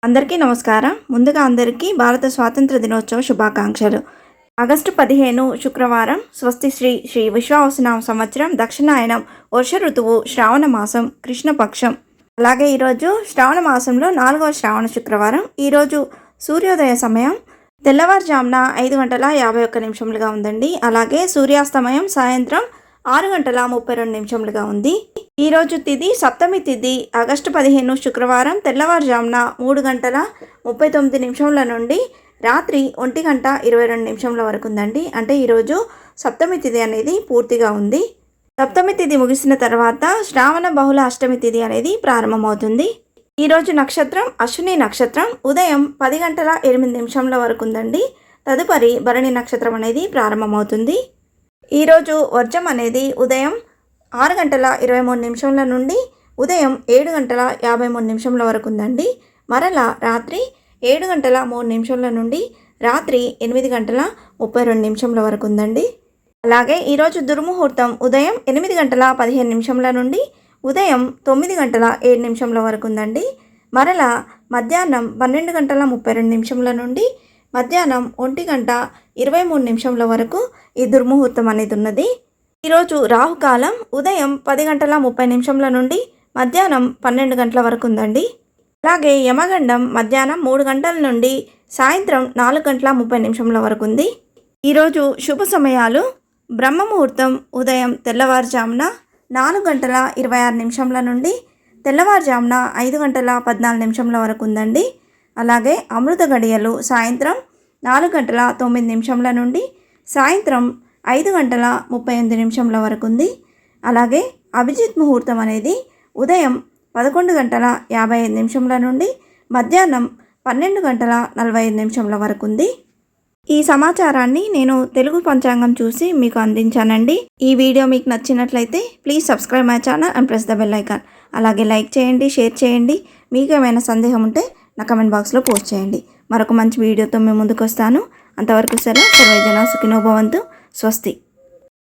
అందరికీ నమస్కారం. ముందుగా అందరికీ భారత స్వాతంత్ర దినోత్సవ శుభాకాంక్షలు. ఆగస్టు 15 శుక్రవారం. స్వస్తి శ్రీ విశ్వావసునామ సంవత్సరం దక్షిణాయనం వర్ష ఋతువు శ్రావణ మాసం కృష్ణపక్షం. అలాగే ఈరోజు శ్రావణ మాసంలో 4వ శ్రావణ శుక్రవారం. ఈరోజు సూర్యోదయ సమయం తెల్లవారుజామున 5:51 ఉందండి. అలాగే సూర్యాస్తమయం సాయంత్రం 6:32 ఉంది. ఈరోజు తిథి సప్తమి తిథి ఆగస్టు 15 శుక్రవారం తెల్లవారుజామున 3:39 నుండి రాత్రి 1:22 వరకు ఉందండి. అంటే ఈరోజు సప్తమి తిథి అనేది పూర్తిగా ఉంది. సప్తమి తిథి ముగిసిన తర్వాత శ్రావణ బహుళ అష్టమి తిథి అనేది ప్రారంభమవుతుంది. ఈరోజు నక్షత్రం అశ్విని నక్షత్రం ఉదయం 10:08 వరకు ఉందండి. తదుపరి భరణి నక్షత్రం అనేది ప్రారంభమవుతుంది. ఈరోజు వర్జం అనేది ఉదయం 6:23 నుండి ఉదయం 7:53 వరకు ఉందండి. మరలా రాత్రి 7:03 నుండి రాత్రి 8:32 వరకు ఉందండి. అలాగే ఈరోజు దుర్ముహూర్తం ఉదయం 8:15 నుండి ఉదయం 9:07 వరకు ఉందండి. మరలా మధ్యాహ్నం 12:32 నుండి మధ్యాహ్నం 1:23 వరకు ఈ దుర్ముహూర్తం అనేది ఉన్నది. ఈరోజు రాహుకాలం ఉదయం 10:30 నుండి మధ్యాహ్నం 12 గంటల వరకు ఉందండి. అలాగే యమగండం మధ్యాహ్నం 3 గంటల నుండి సాయంత్రం 4:30 వరకు ఉంది. ఈరోజు శుభ సమయాలు బ్రహ్మముహూర్తం ఉదయం తెల్లవారుజామున 4:26 నుండి తెల్లవారుజామున 5:14 వరకు ఉందండి. అలాగే అమృత గడియలు సాయంత్రం 4:09 నుండి సాయంత్రం 5:38 వరకు ఉంది. అలాగే అభిజిత్ ముహూర్తం అనేది ఉదయం 11:55 నుండి మధ్యాహ్నం 12:45 వరకు ఉంది. ఈ సమాచారాన్ని నేను తెలుగు పంచాంగం చూసి మీకు అందించానండి. ఈ వీడియో మీకు నచ్చినట్లయితే please subscribe my channel and press the bell icon. అలాగే లైక్ చేయండి, షేర్ చేయండి. మీకు ఏమైనా సందేహం ఉంటే నా కమెంట్ బాక్స్లో పోస్ట్ చేయండి. మరొక మంచి వీడియోతో మేము ముందుకు వస్తాను. అంతవరకు సెలవు. సర్వే జనా సుఖినో భవంతు. స్వస్తి.